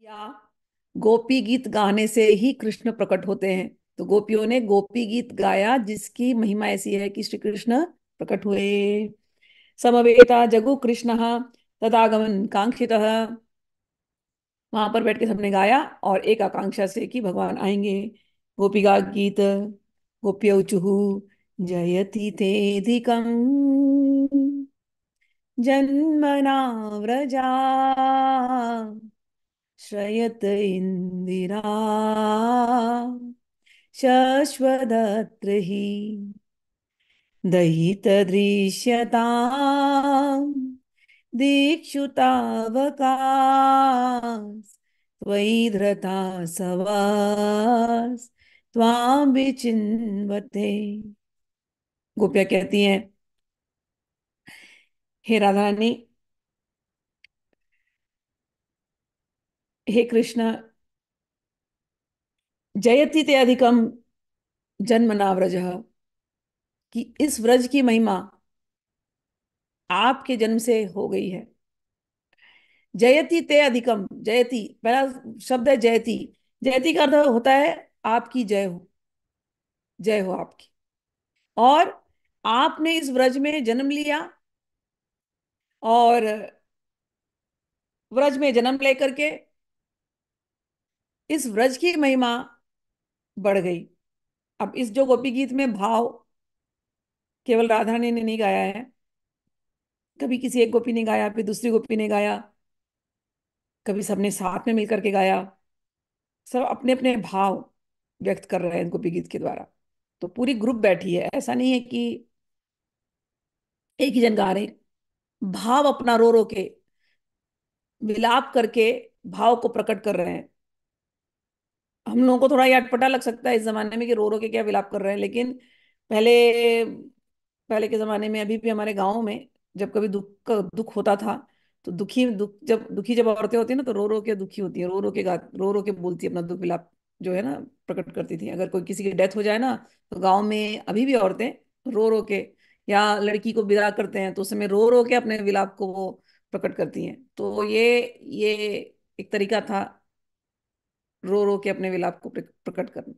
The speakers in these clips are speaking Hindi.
या गोपी गीत गाने से ही कृष्ण प्रकट होते हैं। तो गोपियों ने गोपी गीत गाया जिसकी महिमा ऐसी है कि श्री कृष्ण प्रकट हुए। समवेता जगु कृष्ण तदागमन कांक्षितः। वहां पर बैठ के सबने गाया और एक आकांक्षा से कि भगवान आएंगे। गोपिका गीत गोप्यौचुः जयति तेधिकम् जन्मना व्रजा श्रयत इंदिरा शश्वदत्र हि दयितदृश्यताम् त्वयि धृता सवास त्वां विचिन्वते। गोपियाँ कहती हैं, हे राधा रानी, हे कृष्ण, जयति ते अधिकम जन्मना व्रजः, कि इस व्रज की महिमा आपके जन्म से हो गई है। जयति ते अधिकम, जयति पहला शब्द है जयति। जयति का अर्थ होता है आपकी जय हो, जय हो आपकी। और आपने इस व्रज में जन्म लिया और व्रज में जन्म लेकर के इस व्रज की महिमा बढ़ गई। अब इस जो गोपी गीत में भाव केवल राधा रानी ने नहीं गाया है, कभी किसी एक गोपी ने गाया, फिर दूसरी गोपी ने गाया, कभी सबने साथ में मिलकर के गाया। सब अपने अपने भाव व्यक्त कर रहे हैं गोपी गीत के द्वारा। तो पूरी ग्रुप बैठी है, ऐसा नहीं है कि एक ही जन गा रहे। भाव अपना रो रो के विलाप करके भाव को प्रकट कर रहे हैं। हम लोगों को थोड़ा ये अटपटा लग सकता है इस जमाने में कि रो रो के क्या विलाप कर रहे हैं, लेकिन पहले पहले के जमाने में, अभी भी हमारे गाँव में जब कभी दुख होता था, तो दुखी जब औरतें होती है ना, तो रो रो के दुखी होती है, रो रो के बोलती है, अपना दुख विलाप जो है ना प्रकट करती थी। अगर कोई किसी की डेथ हो जाए ना, तो गाँव में अभी भी औरतें रो रो के, या लड़की को विदा करते हैं तो उस समय रो रो के अपने विलाप को वो प्रकट करती हैं। तो ये एक तरीका था रो रो के अपने विलाप को प्रकट करना।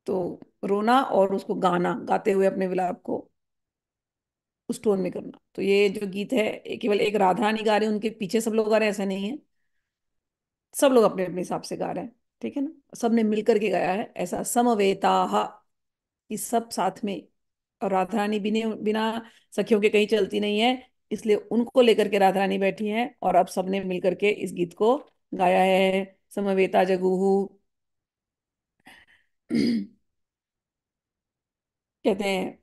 तो रोना और उसको गाना, गाते हुए अपने विलाप को उस टोन में करना। तो ये जो गीत है, ये केवल एक राधा रानी गा रहे हैं, उनके पीछे सब लोग गा रहे हैं ऐसा नहीं है। सब लोग अपने अपने हिसाब से गा रहे हैं, ठीक है ना, सबने मिलकर के गाया है ऐसा। समवेताहा, कि सब साथ में। और राधा रानी बिना बिना सखियों के कहीं चलती नहीं है, इसलिए उनको लेकर के राधा रानी बैठी हैं और अब सबने मिलकर के इस गीत को गाया है। समवेता जगुहु कहते हैं,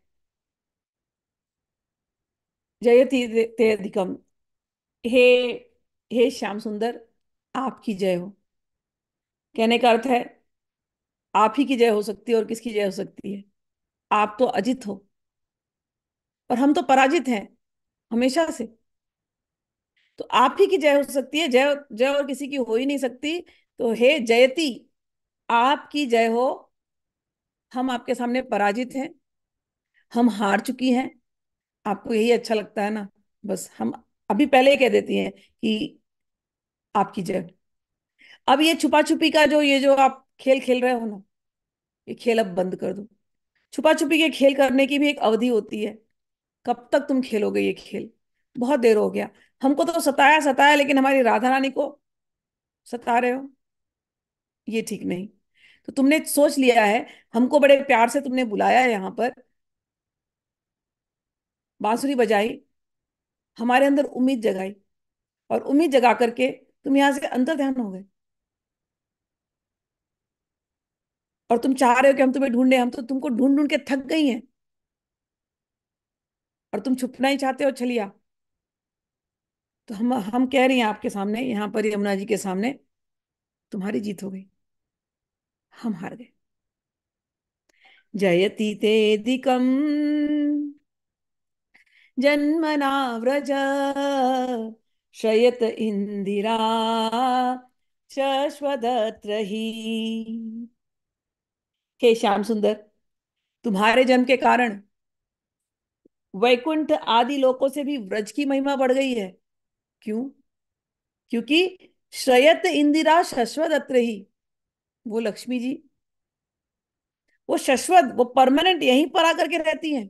जयति ते अधिकम, हे हे श्याम सुंदर, आपकी जय हो। कहने का अर्थ है आप ही की जय हो सकती है, और किसकी जय हो सकती है? आप तो अजित हो और हम तो पराजित हैं हमेशा से। तो आप ही की जय हो सकती है, जय जय और किसी की हो ही नहीं सकती। तो हे जयति, आपकी जय हो। हम आपके सामने पराजित हैं, हम हार चुकी हैं। आपको यही अच्छा लगता है ना, बस हम अभी पहले ही कह देती हैं कि आपकी जय हो। अब ये छुपा छुपी का ये जो आप खेल खेल रहे हो ना, ये खेल अब बंद कर दो। छुपा छुपी के खेल करने की भी एक अवधि होती है। कब तक तुम खेलोगे ये खेल? बहुत देर हो गया। हमको तो सताया सताया, लेकिन हमारी राधा रानी को सता रहे हो, ये ठीक नहीं। तो तुमने सोच लिया है, हमको बड़े प्यार से तुमने बुलाया है यहाँ पर, बांसुरी बजाई, हमारे अंदर उम्मीद जगाई, और उम्मीद जगा करके तुम यहाँ से अंतर ध्यान हो गए। और तुम चाह रहे हो कि हम तुम्हें ढूंढे, हम तो तुमको ढूंढ ढूंढ के थक गई हैं, और तुम छुपना ही चाहते हो छलिया। तो हम कह रही हैं आपके सामने, यहाँ पर यमुना जी के सामने, तुम्हारी जीत हो गई, हम हार गए। जयति तेदिकम् जन्मना व्रज शयत इंदिरा शश्वदत्र ही। हे श्याम सुंदर, तुम्हारे जन्म के कारण वैकुंठ आदि लोकों से भी व्रज की महिमा बढ़ गई है। क्यों? क्योंकि श्रयत इंदिरा शश्वत अत्र ही, वो लक्ष्मी जी, वो शाश्वत, वो परमानेंट यहीं पर आकर के रहती हैं।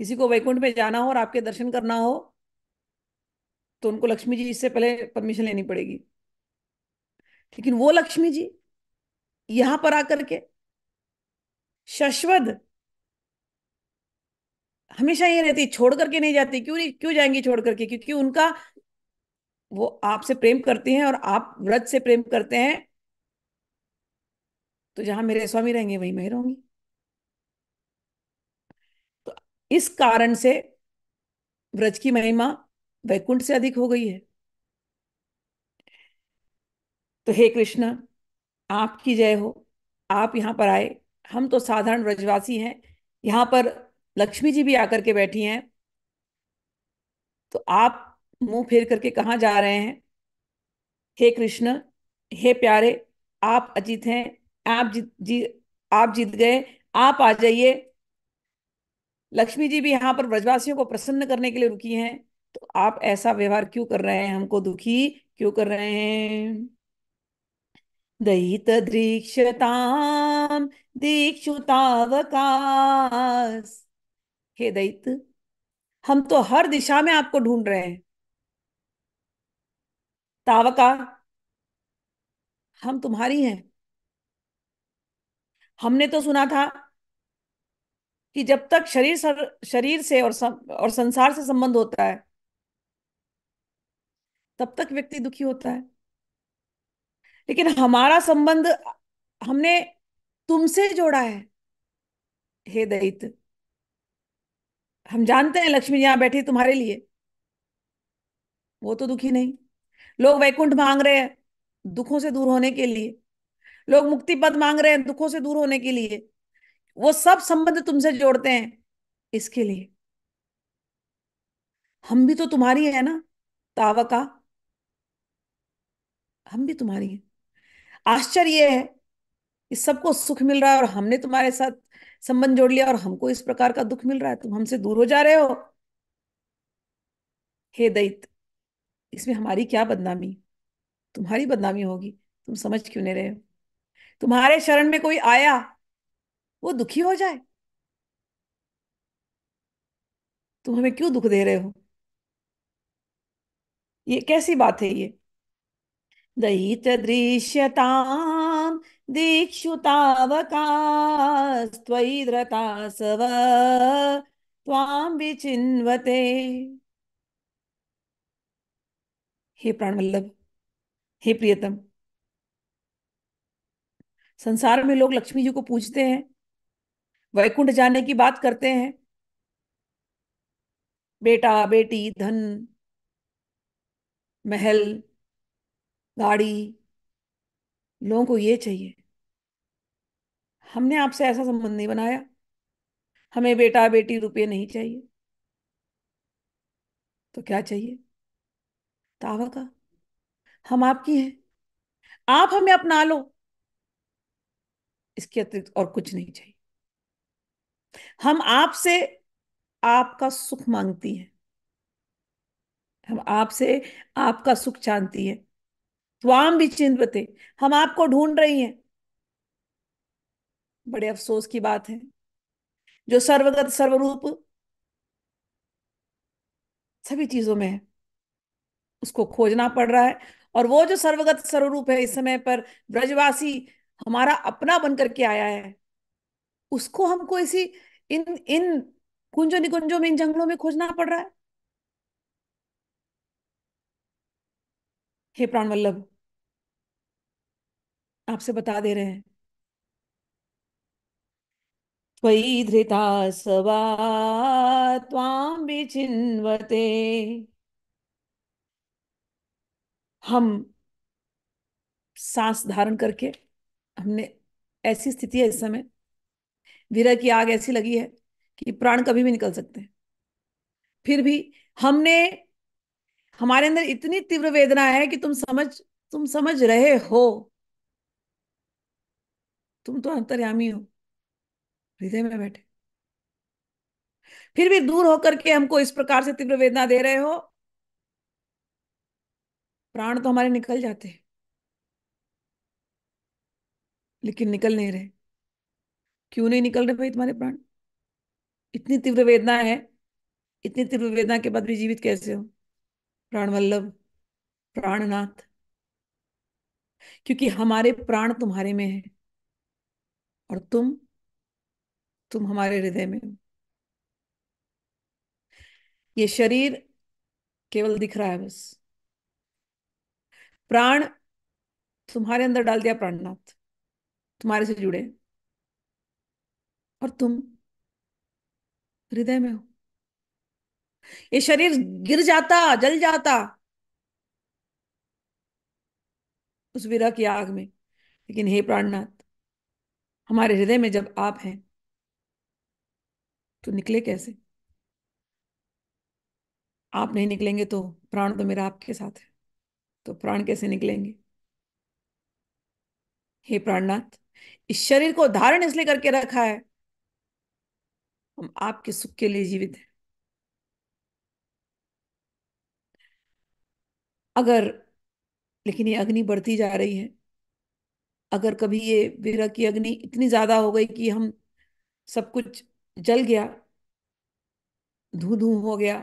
किसी को वैकुंठ में जाना हो और आपके दर्शन करना हो तो उनको लक्ष्मी जी इससे पहले परमिशन लेनी पड़ेगी। लेकिन वो लक्ष्मी जी यहां पर आकर के शाश्वत हमेशा यही रहती, छोड़ करके नहीं जाती। क्यों नहीं, क्यों जाएंगी छोड़ करके? क्योंकि उनका, वो आपसे प्रेम करती हैं और आप व्रत से प्रेम करते हैं। तो जहां मेरे स्वामी रहेंगे वहीं मैं रहूंगी। तो इस कारण से व्रज की महिमा वैकुंठ से अधिक हो गई है। तो हे कृष्ण, आपकी जय हो। आप यहाँ पर आए, हम तो साधारण व्रजवासी हैं, यहाँ पर लक्ष्मी जी भी आकर के बैठी हैं। तो आप मुंह फेर करके कहाँ जा रहे हैं? हे कृष्ण, हे प्यारे, आप अजीत हैं। आप जीत गए। आप आ जाइए। लक्ष्मी जी भी यहाँ पर व्रजवासियों को प्रसन्न करने के लिए रुकी हैं। तो आप ऐसा व्यवहार क्यों कर रहे हैं, हमको दुखी क्यों कर रहे हैं? दयितदृक्षताम दीक्षुतावकाश। हे दैत, हम तो हर दिशा में आपको ढूंढ रहे हैं। तावका, हम तुम्हारी हैं। हमने तो सुना था कि जब तक शरीर से और संसार से संबंध होता है तब तक व्यक्ति दुखी होता है। लेकिन हमारा संबंध हमने तुमसे जोड़ा है। हे दैत, हम जानते हैं लक्ष्मी यहाँ बैठी तुम्हारे लिए, वो तो दुखी नहीं। लोग वैकुंठ मांग रहे हैं दुखों से दूर होने के लिए, लोग मुक्ति पद मांग रहे हैं दुखों से दूर होने के लिए। वो सब संबंध तुमसे जोड़ते हैं इसके लिए। हम भी तो तुम्हारी है ना, तावका, हम भी तुम्हारी हैं। आश्चर्य ये है कि सबको सुख मिल रहा है और हमने तुम्हारे साथ संबंध जोड़ लिया और हमको इस प्रकार का दुख मिल रहा है, तुम हमसे दूर हो जा रहे हो। हे दैत, इसमें हमारी क्या बदनामी? तुम्हारी बदनामी होगी, तुम समझ क्यों नहीं रहे हो? तुम्हारे शरण में कोई आया वो दुखी हो जाए, तुम हमें क्यों दुख दे रहे हो? ये कैसी बात है ये? दयितदृश्यतां दीक्षुतावकास्त्वयि धृतासव त्वां विचिन्वते। हे प्राण वल्लभ, हे प्रियतम, संसार में लोग लक्ष्मी जी को पूजते हैं, वैकुंठ जाने की बात करते हैं। बेटा बेटी, धन, महल, गाड़ी, लोगों को ये चाहिए। हमने आपसे ऐसा संबंध नहीं बनाया। हमें बेटा बेटी रुपये नहीं चाहिए। तो क्या चाहिए? तावा का, हम आपकी हैं, आप हमें अपना लो, इसके अतिरिक्त और कुछ नहीं चाहिए। हम आपसे आपका सुख मांगती हैं, हम आपसे आपका सुख चाहती हैं। त्वाम भी चिंतते, हम आपको ढूंढ रही हैं। बड़े अफसोस की बात है, जो सर्वगत सर्वरूप सभी चीजों में है उसको खोजना पड़ रहा है। और वो जो सर्वगत सर्वरूप है इस समय पर ब्रजवासी हमारा अपना बन करके आया है, उसको हमको इसी इन इन कुंजों निकुंजों में, इन जंगलों में खोजना पड़ रहा है। हे प्राण वल्लभ, आपसे बता दे रहे हैं। त्वयि धृता सवा त्वां विचिन्वते। हम सांस धारण करके, हमने, ऐसी स्थिति है इस समय, विरह की आग ऐसी लगी है कि प्राण कभी भी निकल सकते हैं। फिर भी हमने, हमारे अंदर इतनी तीव्र वेदना है कि तुम समझ रहे हो, तुम तो अंतर्यामी हो, हृदय में बैठे, फिर भी दूर होकर के हमको इस प्रकार से तीव्र वेदना दे रहे हो। प्राण तो हमारे निकल जाते हैं, लेकिन निकल नहीं रहे। क्यों नहीं निकल रहे भाई तुम्हारे प्राण? इतनी तीव्र वेदना है, इतनी तीव्र वेदना के बाद भी जीवित कैसे हो? प्राण वल्लभ, प्राणनाथ। क्योंकि हमारे प्राण तुम्हारे में है, और तुम हमारे हृदय में हो। ये शरीर केवल दिख रहा है बस। प्राण तुम्हारे अंदर डाल दिया प्राणनाथ, तुम्हारे से जुड़े, और तुम हृदय में हो। ये शरीर गिर जाता, जल जाता उस विरह की आग में, लेकिन हे प्राणनाथ, हमारे हृदय में जब आप हैं तो निकले कैसे? आप नहीं निकलेंगे तो प्राण तो मेरा आपके साथ है, तो प्राण कैसे निकलेंगे? हे प्राणनाथ, इस शरीर को धारण इसलिए करके रखा है, हम आपके सुख के लिए जीवित हैं। अगर, लेकिन ये अग्नि बढ़ती जा रही है। अगर कभी ये विरह की अग्नि इतनी ज्यादा हो गई कि हम सब कुछ जल गया, धू धू हो गया,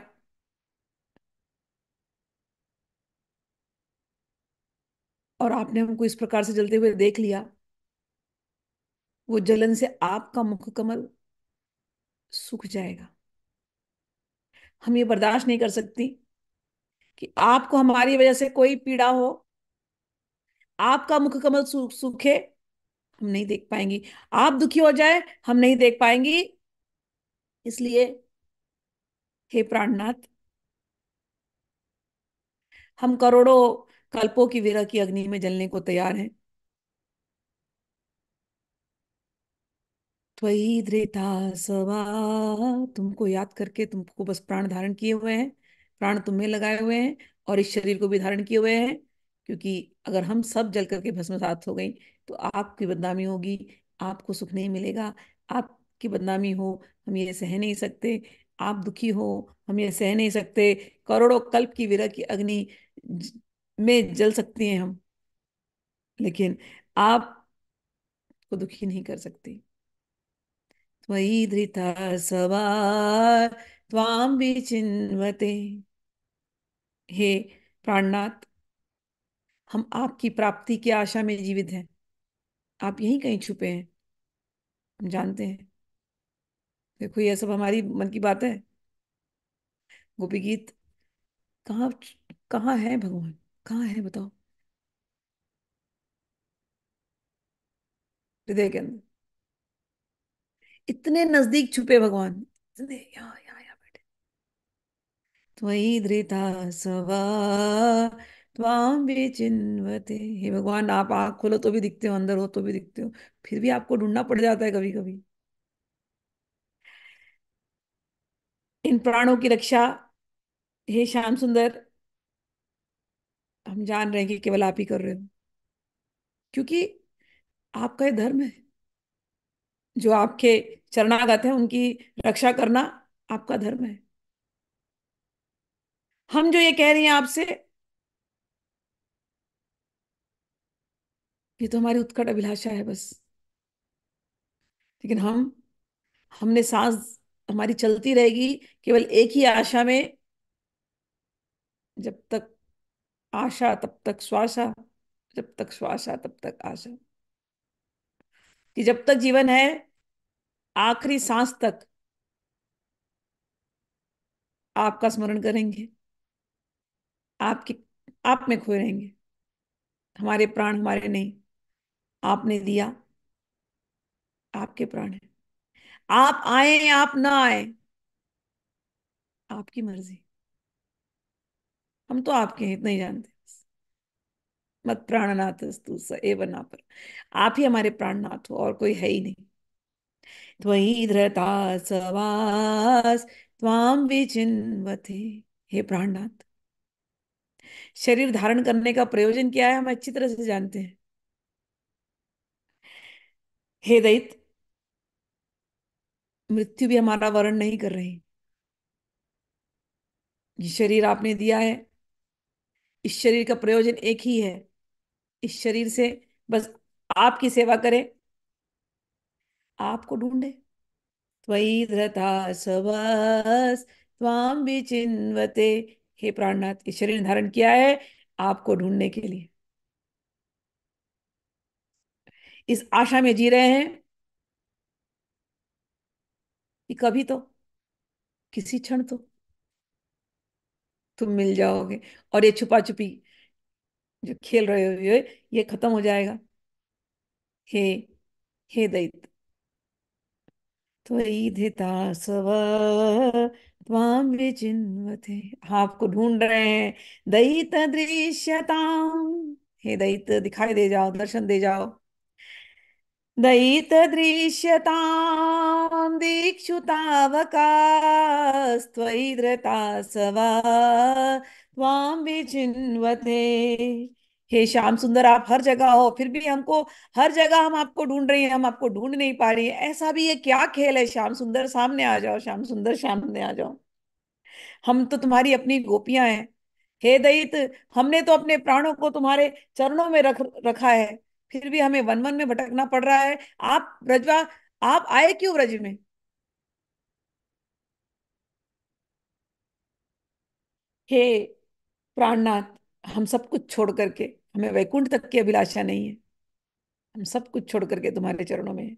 और आपने हमको इस प्रकार से जलते हुए देख लिया, वो जलन से आपका मुख कमल सूख जाएगा। हम ये बर्दाश्त नहीं कर सकती कि आपको हमारी वजह से कोई पीड़ा हो, आपका मुख कमल सूखे, हम नहीं देख पाएंगी। आप दुखी हो जाए, हम नहीं देख पाएंगी। इसलिए हे प्राणनाथ, हम करोड़ों कल्पों की विरह की अग्नि में जलने को तैयार हैं। त्वयि धृता सवा, तुमको याद करके, तुमको बस प्राण धारण किए हुए हैं, प्राण तुम्हें लगाए हुए हैं, और इस शरीर को भी धारण किए हुए हैं। क्योंकि अगर हम सब जल करके भस्मसात हो गई तो आपकी बदनामी होगी, आपको सुख नहीं मिलेगा। आपकी बदनामी हो, हम ये सह नहीं सकते। आप दुखी हो, हम ये सह नहीं सकते। करोड़ों कल्प की विरह की अग्नि में जल सकती हैं हम, लेकिन आपको दुखी नहीं कर सकती। त्वयि धृता सवा त्वां विचिन्वते। हे प्राणनाथ, हम आपकी प्राप्ति की आशा में जीवित हैं। आप यहीं कहीं छुपे हैं, हम जानते हैं। देखो ये सब हमारी मन की बात है। गोपी गीत कहाँ, कहाँ है भगवान? कहाँ है बताओ? हृदय के अंदर, इतने नजदीक छुपे भगवान, इतने यहाँ यहाँ यहाँ बैठे। त्वयि धृता सवा त्वां विचिन्वते। हे भगवान, आप आँख खोलो तो भी दिखते हो, अंदर हो तो भी दिखते हो, फिर भी आपको ढूंढना पड़ जाता है कभी कभी। इन प्राणों की रक्षा, हे श्याम सुंदर, हम जान रहे हैं कि केवल आप ही कर रहे हो, क्योंकि आपका ये धर्म है। जो आपके शरणागत हैं उनकी रक्षा करना आपका धर्म है। हम जो ये कह रही हैं आपसे, ये तो हमारी उत्कट अभिलाषा है बस। लेकिन हमने सांस हमारी चलती रहेगी केवल एक ही आशा में, जब तक आशा तब तक श्वासा, जब तक श्वासा तब तक आशा। कि जब तक जीवन है, आखिरी सांस तक आपका स्मरण करेंगे, आपकी, आप में खोए रहेंगे। हमारे प्राण हमारे नहीं, आपने दिया, आपके प्राण है। आप आए आप ना आए, आपकी मर्जी। हम तो आपके हैं, इतना ही जानते हैं बस। मत प्राणनाथ तू स एव ना पर, आप ही हमारे प्राणनाथ हो, और कोई है ही नहीं। त्वयि धृता सवास त्वां विचिन्वते। हे प्राणनाथ, शरीर धारण करने का प्रयोजन क्या है हम अच्छी तरह से जानते हैं। हे दैत, मृत्यु भी हमारा वर्ण नहीं कर रही। ये शरीर आपने दिया है, इस शरीर का प्रयोजन एक ही है, इस शरीर से बस आपकी सेवा करे, आपको ढूंढे। त्वयि धृता सवस त्वाम विचिन्वते। हे प्राणनाथ, ये शरीर धारण किया है आपको ढूंढने के लिए। इस आशा में जी रहे हैं कि कभी तो, किसी क्षण तो तुम मिल जाओगे, और ये छुपा छुपी जो खेल रहे हो ये खत्म हो जाएगा। हे हे दैत्य, त्वयि धृतासव त्वां विचिन्वते। हाँ, आपको ढूंढ रहे हैं। दयित दृश्यताम, हे दैत्य दिखाई दे जाओ, दर्शन दे जाओ। दयितदृश्यतां दीक्षु तावकास्त्वयि धृतासवा त्वां विचिन्वते। हे श्याम सुंदर, आप हर जगह हो, फिर भी हमको, हर जगह हम आपको ढूंढ रही हैं, हम आपको ढूंढ नहीं पा रही हैं। ऐसा भी ये क्या खेल है? श्याम सुंदर सामने आ जाओ, श्याम सुंदर सामने आ जाओ। हम तो तुम्हारी अपनी गोपियां हैं। हे दयित, हमने तो अपने प्राणों को तुम्हारे चरणों में रखा है, फिर भी हमें वन वन में भटकना पड़ रहा है। आप ब्रजवा, आप आए क्यों ब्रज में? हे प्राणनाथ, हम सब कुछ छोड़ करके, हमें वैकुंठ तक की अभिलाषा नहीं है, हम सब कुछ छोड़ करके तुम्हारे चरणों में हैं।